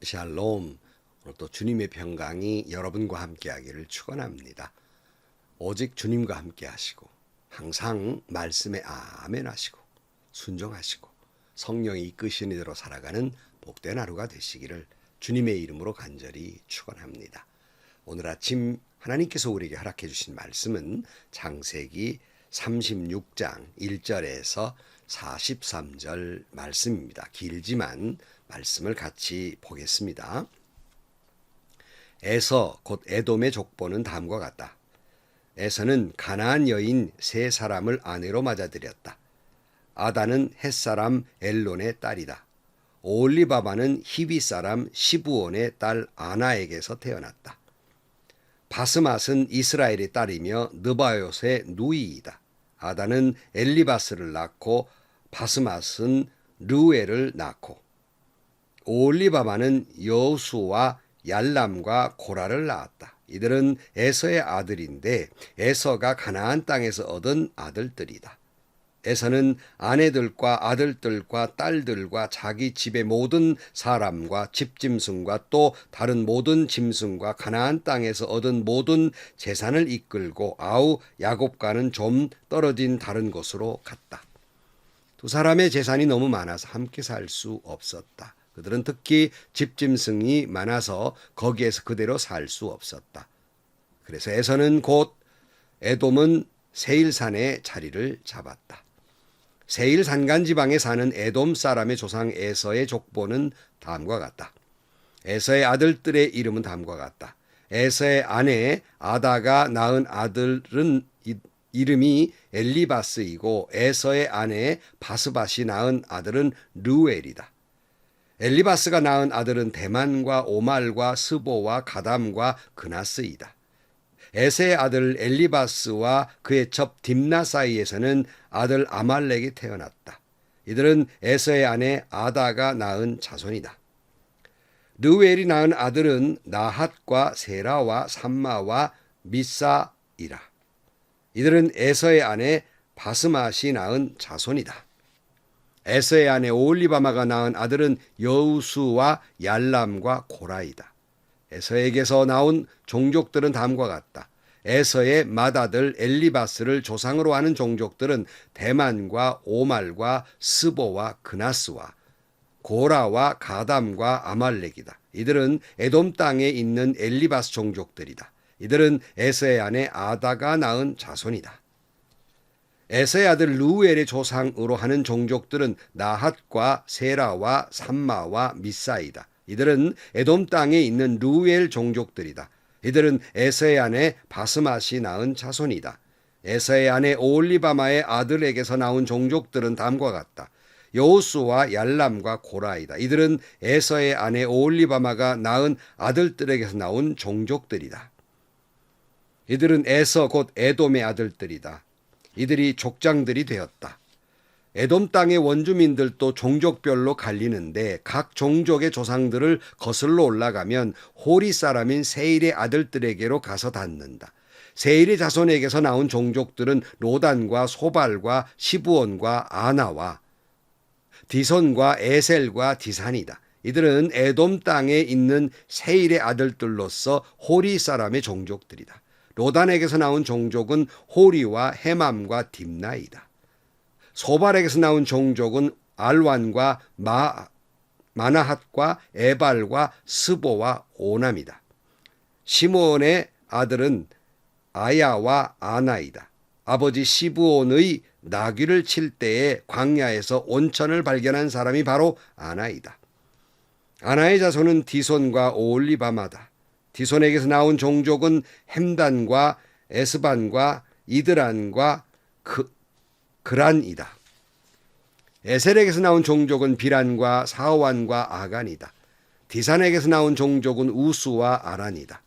샬롬. 오늘 또 주님의 평강이 여러분과 함께하기를 축원합니다. 오직 주님과 함께하시고 항상 말씀에 아멘 하시고 순종하시고 성령이 이끄시는 대로 살아가는 복된 하루가 되시기를 주님의 이름으로 간절히 축원합니다. 오늘 아침 하나님께서 우리에게 허락해 주신 말씀은 창세기 36장 1절에서 43절 말씀입니다. 길지만 말씀을 같이 보겠습니다. 에서 곧 에돔의 족보는 다음과 같다. 에서는 가나안 여인 세 사람을 아내로 맞아들였다. 아다는 헷사람 엘론의 딸이다. 오홀리바마는 히비 사람 시브온의 딸 아나에게서 태어났다. 바스맛은 이스라엘의 딸이며 느바요스의 누이이다. 아다는 엘리바스를 낳고 바스맛은 르우엘을 낳고 오홀리바마는 여우수와 얄람과 고라를 낳았다. 이들은 에서의 아들인데 에서가 가나안 땅에서 얻은 아들들이다. 에서는 아내들과 아들들과 딸들과 자기 집의 모든 사람과 집짐승과 또 다른 모든 짐승과 가나안 땅에서 얻은 모든 재산을 이끌고 아우 야곱과는 좀 떨어진 다른 곳으로 갔다. 두 사람의 재산이 너무 많아서 함께 살 수 없었다. 그들은 특히 집짐승이 많아서 거기에서 그대로 살 수 없었다. 그래서 에서는 곧 에돔은 세일산에 자리를 잡았다. 세일 산간 지방에 사는 에돔 사람의 조상 에서의 족보는 다음과 같다. 에서의 아들들의 이름은 다음과 같다. 에서의 아내 아다가 낳은 아들은 이름이 엘리바스이고 에서의 아내 바스밭이 낳은 아들은 르우엘이다. 엘리바스가 낳은 아들은 대만과 오말과 스보와 가담과 그나스이다. 에서의 아들 엘리바스와 그의 첩 딥나 사이에서는 아들 아말렉이 태어났다. 이들은 에서의 아내 아다가 낳은 자손이다. 르우엘이 낳은 아들은 나핫과 세라와 삼마와 미사이라. 이들은 에서의 아내 바스맛이 낳은 자손이다. 에서의 아내 오홀리바마가 낳은 아들은 여우수와 얄람과 고라이다. 에서에게서 나온 종족들은 다음과 같다. 에서의 맏아들 엘리바스를 조상으로 하는 종족들은 대만과 오말과 스보와 그나스와 고라와 가담과 아말렉이다. 이들은 에돔 땅에 있는 엘리바스 종족들이다. 이들은 에서의 아내 아다가 낳은 자손이다. 에서의 아들 르우엘의 조상으로 하는 종족들은 나핫과 세라와 삼마와 미사이다. 이들은 에돔 땅에 있는 르우엘 종족들이다. 이들은 에서의 아내 바스맛이 낳은 자손이다. 에서의 아내 오홀리바마의 아들에게서 나온 종족들은 다음과 같다. 여우수와 얄람과 고라이다. 이들은 에서의 아내 오홀리바마가 낳은 아들들에게서 나온 종족들이다. 이들은 에서 곧 에돔의 아들들이다. 이들이 족장들이 되었다. 에돔 땅의 원주민들도 종족별로 갈리는데 각 종족의 조상들을 거슬러 올라가면 호리 사람인 세일의 아들들에게로 가서 닿는다. 세일의 자손에게서 나온 종족들은 로단과 소발과 시브온과 아나와 디손과 에셀과 디산이다. 이들은 에돔 땅에 있는 세일의 아들들로서 호리 사람의 종족들이다. 로단에게서 나온 종족은 호리와 헤맘과 딥나이다. 소발에게서 나온 종족은 알완과 마나핫과 에발과 스보와 오남이다. 시므온의 아들은 아야와 아나이다. 아버지 시브온의 나귀를 칠 때에 광야에서 온천을 발견한 사람이 바로 아나이다. 아나의 자손은 디손과 오홀리바마다. 디손에게서 나온 종족은 햄단과 에스반과 이드란과 그란이다. 에셀에게서 나온 종족은 비란과 사완과 아간이다. 디산에게서 나온 종족은 우수와 아란이다.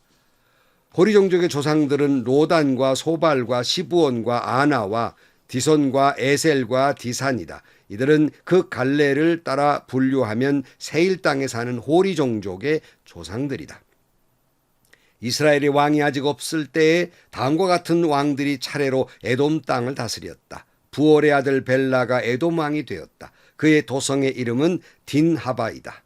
호리 종족의 조상들은 로단과 소발과 시브온과 아나와 디손과 에셀과 디산이다. 이들은 그 갈래를 따라 분류하면 세일 땅에 사는 호리 종족의 조상들이다. 이스라엘의 왕이 아직 없을 때에 다음과 같은 왕들이 차례로 에돔 땅을 다스렸다. 부올의 아들 벨라가 에돔 왕이 되었다. 그의 도성의 이름은 딘하바이다.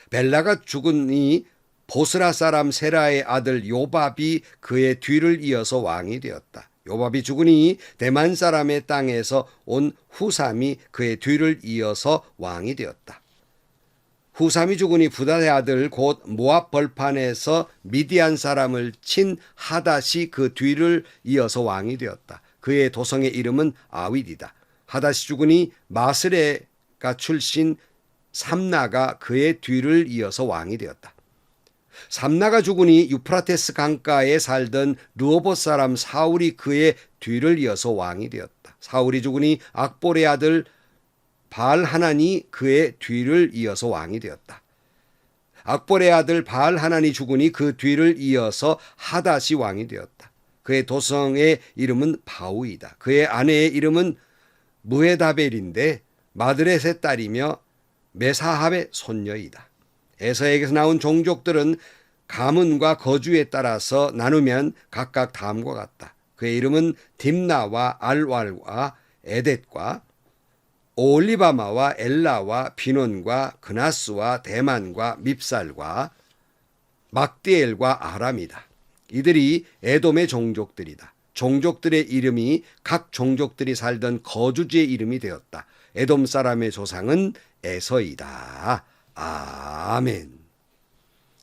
벨라가 죽으니 보스라 사람 세라의 아들 요밥이 그의 뒤를 이어서 왕이 되었다. 요밥이 죽으니 대만 사람의 땅에서 온 후삼이 그의 뒤를 이어서 왕이 되었다. 후삼이 죽으니 부다의 아들 곧 모압 벌판에서 미디안 사람을 친 하닷이 그 뒤를 이어서 왕이 되었다. 그의 도성의 이름은 아윗이다. 하닷이 죽으니 마스레가 출신 삼나가 그의 뒤를 이어서 왕이 되었다. 삼나가 죽으니 유프라테스 강가에 살던 르호봇 사람 사울이 그의 뒤를 이어서 왕이 되었다. 사울이 죽으니 악볼의 아들 바알하난이 그의 뒤를 이어서 왕이 되었다. 악볼의 아들 바알하난이 죽으니 그 뒤를 이어서 하닷이 왕이 되었다. 그의 도성의 이름은 바우이다. 그의 아내의 이름은 무헤다벨인데 마드렛의 딸이며 메사합의 손녀이다. 에서에게서 나온 종족들은 가문과 거주에 따라서 나누면 각각 다음과 같다. 그의 이름은 딥나와 알왈과 에뎃과 오올리바마와 엘라와 비논과 그나스와 대만과 밉살과 막디엘과 아람이다. 이들이 에돔의 종족들이다. 종족들의 이름이 각 종족들이 살던 거주지의 이름이 되었다. 에돔 사람의 조상은 에서이다. 아멘.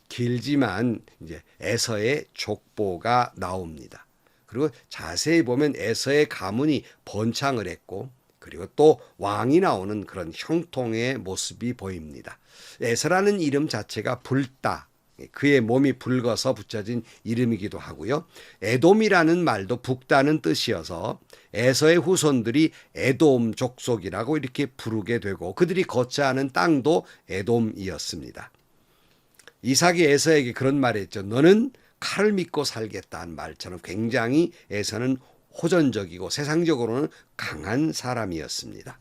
길지만 이제 에서의 족보가 나옵니다. 그리고 자세히 보면 에서의 가문이 번창을 했고 그리고 또 왕이 나오는 그런 형통의 모습이 보입니다. 에서라는 이름 자체가 불다, 그의 몸이 붉어서 붙여진 이름이기도 하고요. 에돔이라는 말도 북다는 뜻이어서 에서의 후손들이 에돔 족속이라고 이렇게 부르게 되고 그들이 거처하는 땅도 에돔이었습니다. 이삭이 에서에게 그런 말을 했죠. 너는 칼을 믿고 살겠다는 말처럼 굉장히 에서는 호전적이고 세상적으로는 강한 사람이었습니다.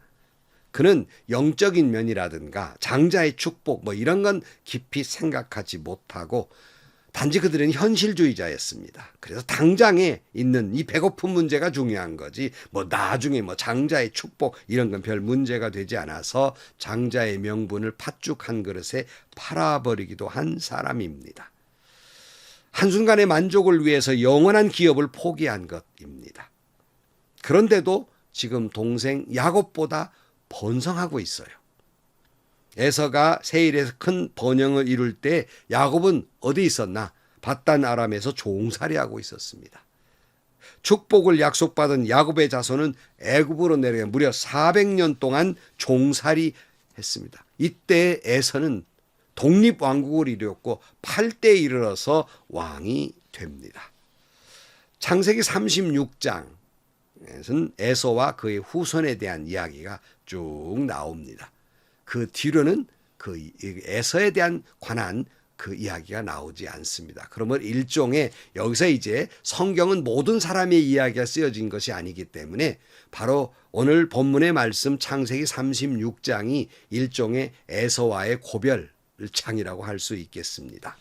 그는 영적인 면이라든가 장자의 축복 이런 건 깊이 생각하지 못하고 단지 그들은 현실주의자였습니다. 그래서 당장에 있는 이 배고픈 문제가 중요한 거지 나중에 장자의 축복 이런 건 별 문제가 되지 않아서 장자의 명분을 팥죽 한 그릇에 팔아버리기도 한 사람입니다. 한순간의 만족을 위해서 영원한 기업을 포기한 것입니다. 그런데도 지금 동생 야곱보다 번성하고 있어요. 에서가 세일에서 큰 번영을 이룰 때 야곱은 어디 있었나? 밧단 아람에서 종살이하고 있었습니다. 축복을 약속받은 야곱의 자손은 애굽으로 내려가 무려 400년 동안 종살이 했습니다. 이때 에서는 독립왕국을 이루었고 8대에 이르러서 왕이 됩니다. 창세기 36장에서는 에서와 그의 후손에 대한 이야기가 쭉 나옵니다. 그 뒤로는 그 에서에 대한 관한 그 이야기가 나오지 않습니다. 그러면 일종의 여기서 이제 성경은 모든 사람의 이야기가 쓰여진 것이 아니기 때문에 바로 오늘 본문의 말씀 창세기 36장이 일종의 에서와의 고별장이라고 할 수 있겠습니다.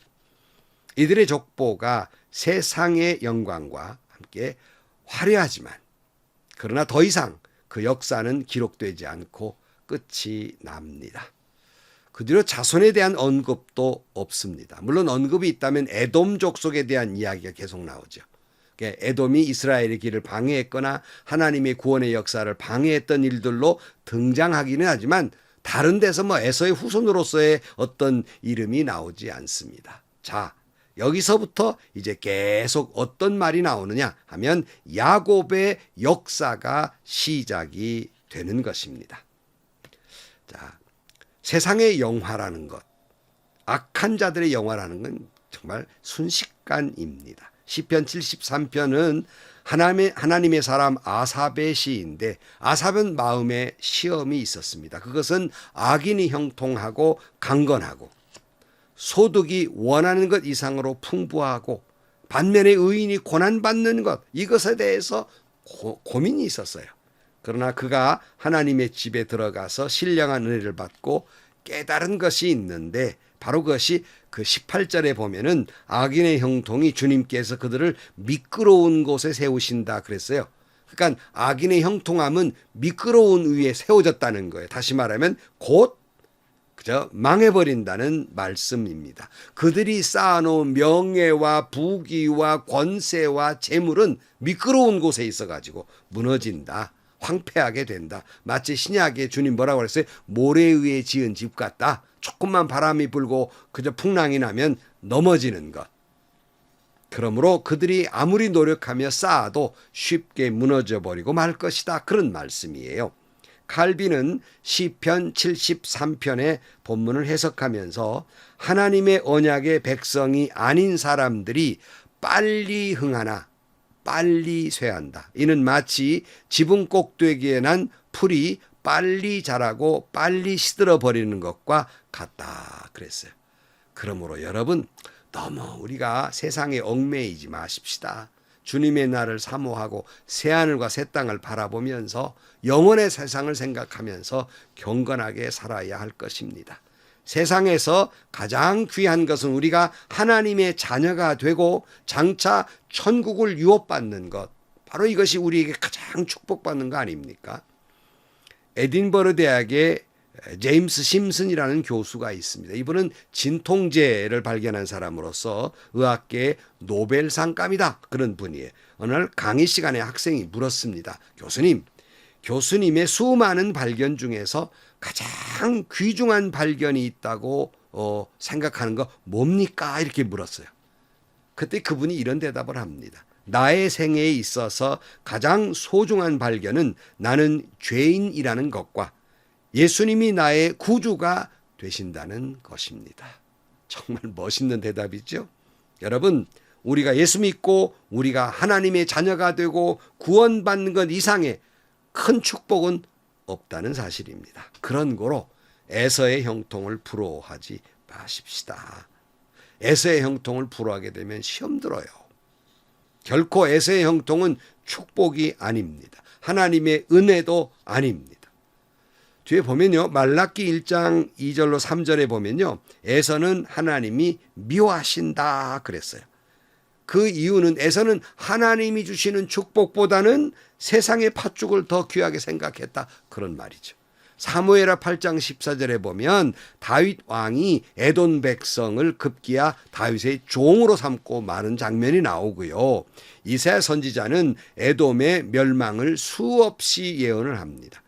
이들의 족보가 세상의 영광과 함께 화려하지만 그러나 더 이상 그 역사는 기록되지 않고 끝이 납니다. 그 뒤로 자손에 대한 언급도 없습니다. 물론 언급이 있다면 에돔 족속에 대한 이야기가 계속 나오죠. 에돔이 이스라엘의 길을 방해했거나 하나님의 구원의 역사를 방해했던 일들로 등장하기는 하지만 다른 데서 에서의 후손으로서의 어떤 이름이 나오지 않습니다. 자, 여기서부터 이제 계속 어떤 말이 나오느냐 하면 야곱의 역사가 시작이 되는 것입니다. 자, 세상의 영화라는 것, 악한 자들의 영화라는 건 정말 순식간입니다. 시편 73편은 하나님의 사람 아삽의 시인데 아삽은 마음에 시험이 있었습니다. 그것은 악인이 형통하고 강건하고 소득이 원하는 것 이상으로 풍부하고 반면에 의인이 고난받는 것 이것에 대해서 고민이 있었어요. 그러나 그가 하나님의 집에 들어가서 신령한 은혜를 받고 깨달은 것이 있는데 바로 그것이 그 18절에 보면은 악인의 형통이 주님께서 그들을 미끄러운 곳에 세우신다 그랬어요. 그러니까 악인의 형통함은 미끄러운 위에 세워졌다는 거예요. 다시 말하면 곧 그저 망해버린다는 말씀입니다. 그들이 쌓아놓은 명예와 부귀와 권세와 재물은 미끄러운 곳에 있어가지고 무너진다. 황폐하게 된다. 마치 신약의 주님 뭐라고 그랬어요? 모래 위에 지은 집 같다. 조금만 바람이 불고 그저 풍랑이 나면 넘어지는 것. 그러므로 그들이 아무리 노력하며 쌓아도 쉽게 무너져 버리고 말 것이다. 그런 말씀이에요. 칼빈은 시편 73편의 본문을 해석하면서 하나님의 언약의 백성이 아닌 사람들이 빨리 흥하나 빨리 쇠한다. 이는 마치 지붕 꼭대기에 난 풀이 빨리 자라고 빨리 시들어 버리는 것과 같다 그랬어요. 그러므로 여러분 너무 우리가 세상에 얽매이지 마십시다. 주님의 날을 사모하고 새하늘과 새 땅을 바라보면서 영원의 세상을 생각하면서 경건하게 살아야 할 것입니다. 세상에서 가장 귀한 것은 우리가 하나님의 자녀가 되고 장차 천국을 유업받는 것. 바로 이것이 우리에게 가장 축복받는 거 아닙니까? 에딘버러 대학의 제임스 심슨이라는 교수가 있습니다. 이분은 진통제를 발견한 사람으로서 의학계의 노벨상감이다. 그런 분이에요. 어느 날 강의 시간에 학생이 물었습니다. 교수님의 수많은 발견 중에서 가장 귀중한 발견이 있다고 생각하는 거 뭡니까? 이렇게 물었어요. 그때 그분이 이런 대답을 합니다. 나의 생애에 있어서 가장 소중한 발견은 나는 죄인이라는 것과 예수님이 나의 구주가 되신다는 것입니다. 정말 멋있는 대답이죠. 여러분, 우리가 예수 믿고 우리가 하나님의 자녀가 되고 구원받는 것 이상의 큰 축복은 없다는 사실입니다. 그런 거로 에서의 형통을 부러워하지 마십시다. 에서의 형통을 부러워하게 되면 시험 들어요. 결코 에서의 형통은 축복이 아닙니다. 하나님의 은혜도 아닙니다. 뒤에 보면요. 말라기 1장 2절로 3절에 보면요. 에서는 하나님이 미워하신다 그랬어요. 그 이유는 에서는 하나님이 주시는 축복보다는 세상의 팥죽을 더 귀하게 생각했다. 그런 말이죠. 사무엘하 8장 14절에 보면 다윗 왕이 에돔 백성을 급기야 다윗의 종으로 삼고 마는 장면이 나오고요. 이사야 선지자는 에돔의 멸망을 수없이 예언을 합니다.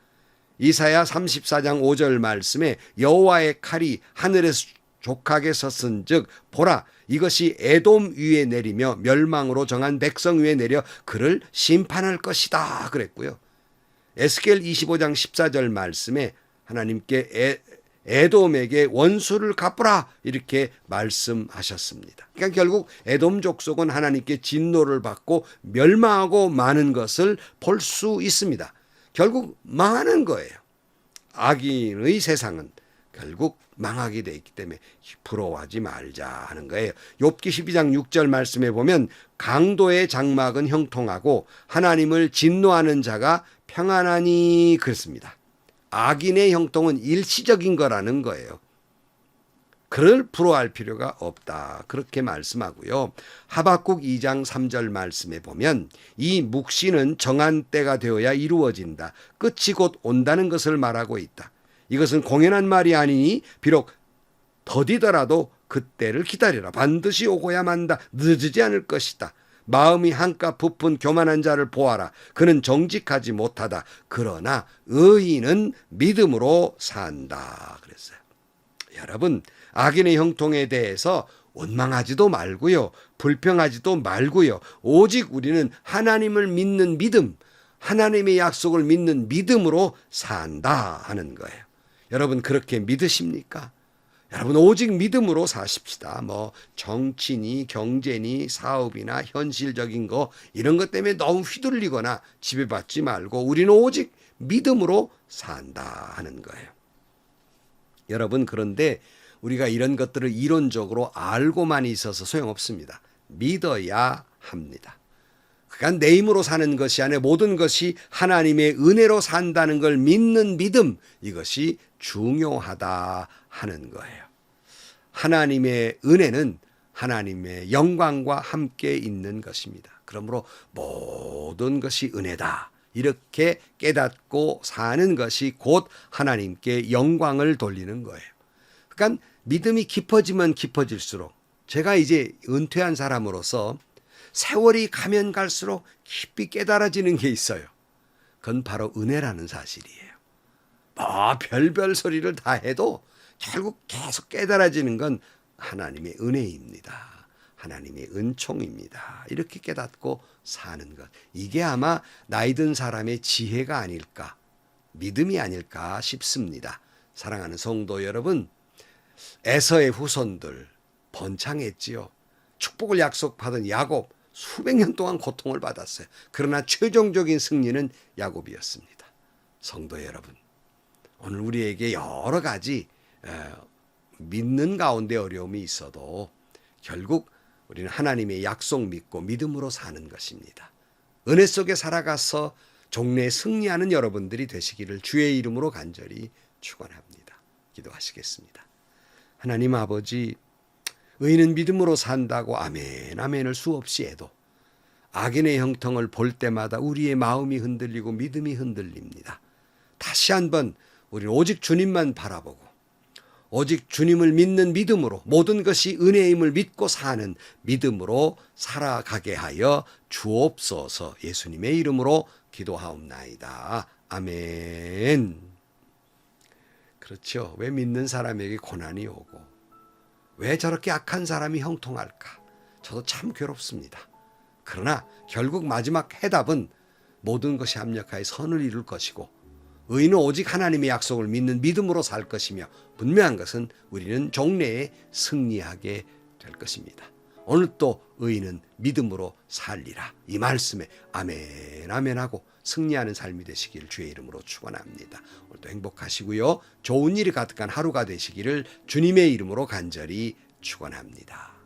이사야 34장 5절 말씀에 여호와의 칼이 하늘에서 족하게 섰은즉 보라 이것이 에돔 위에 내리며 멸망으로 정한 백성 위에 내려 그를 심판할 것이다 그랬고요. 에스겔 25장 14절 말씀에 하나님께 에돔에게 원수를 갚으라 이렇게 말씀하셨습니다. 그러니까 결국 에돔 족속은 하나님께 진노를 받고 멸망하고 마는 것을 볼 수 있습니다. 결국 망하는 거예요. 악인의 세상은 결국 망하게 돼 있기 때문에 부러워하지 말자 하는 거예요. 욥기 12장 6절 말씀에 보면 강도의 장막은 형통하고 하나님을 진노하는 자가 평안하니 그랬습니다. 악인의 형통은 일시적인 거라는 거예요. 그를 부러워할 필요가 없다. 그렇게 말씀하고요. 하박국 2장 3절 말씀에 보면 이 묵시는 정한 때가 되어야 이루어진다. 끝이 곧 온다는 것을 말하고 있다. 이것은 공연한 말이 아니니 비록 더디더라도 그때를 기다리라. 반드시 오고야 만다. 늦지 않을 것이다. 마음이 한껏 부푼 교만한 자를 보아라. 그는 정직하지 못하다. 그러나 의인은 믿음으로 산다. 그랬어요. 여러분, 악인의 형통에 대해서 원망하지도 말고요. 불평하지도 말고요. 오직 우리는 하나님을 믿는 믿음, 하나님의 약속을 믿는 믿음으로 산다 하는 거예요. 여러분 그렇게 믿으십니까? 여러분 오직 믿음으로 사십시다. 뭐 정치니 경제니 사업이나 현실적인 거 이런 것 때문에 너무 휘둘리거나 지배받지 말고 우리는 오직 믿음으로 산다 하는 거예요. 여러분 그런데 우리가 이런 것들을 이론적으로 알고만 있어서 소용없습니다. 믿어야 합니다. 그러니까 내 힘으로 사는 것이 아니라 모든 것이 하나님의 은혜로 산다는 걸 믿는 믿음, 이것이 중요하다 하는 거예요. 하나님의 은혜는 하나님의 영광과 함께 있는 것입니다. 그러므로 모든 것이 은혜다. 이렇게 깨닫고 사는 것이 곧 하나님께 영광을 돌리는 거예요. 그러니까 믿음이 깊어지면 깊어질수록 제가 이제 은퇴한 사람으로서 세월이 가면 갈수록 깊이 깨달아지는 게 있어요. 그건 바로 은혜라는 사실이에요. 별별 소리를 다 해도 결국 계속 깨달아지는 건 하나님의 은혜입니다. 하나님의 은총입니다. 이렇게 깨닫고 사는 것. 이게 아마 나이 든 사람의 지혜가 아닐까, 믿음이 아닐까 싶습니다. 사랑하는 성도 여러분, 에서의 후손들 번창했지요. 축복을 약속받은 야곱 수백 년 동안 고통을 받았어요. 그러나 최종적인 승리는 야곱이었습니다. 성도 여러분, 오늘 우리에게 여러 가지 믿는 가운데 어려움이 있어도 결국 우리는 하나님의 약속 믿고 믿음으로 사는 것입니다. 은혜 속에 살아가서 종래에 승리하는 여러분들이 되시기를 주의 이름으로 간절히 축원합니다. 기도하시겠습니다. 하나님 아버지, 의인은 믿음으로 산다고 아멘 아멘을 수없이 해도 악인의 형통을 볼 때마다 우리의 마음이 흔들리고 믿음이 흔들립니다. 다시 한번 우리는 오직 주님만 바라보고 오직 주님을 믿는 믿음으로 모든 것이 은혜임을 믿고 사는 믿음으로 살아가게 하여 주옵소서. 예수님의 이름으로 기도하옵나이다. 아멘. 그렇죠. 왜 믿는 사람에게 고난이 오고 왜 저렇게 악한 사람이 형통할까? 저도 참 괴롭습니다. 그러나 결국 마지막 해답은 모든 것이 합력하여 선을 이룰 것이고 의인은 오직 하나님의 약속을 믿는 믿음으로 살 것이며 분명한 것은 우리는 종래에 승리하게 될 것입니다. 오늘 또 의인은 믿음으로 살리라. 이 말씀에 아멘 아멘 하고 승리하는 삶이 되시길 주의 이름으로 축원합니다. 오늘도 행복하시고요. 좋은 일이 가득한 하루가 되시기를 주님의 이름으로 간절히 축원합니다.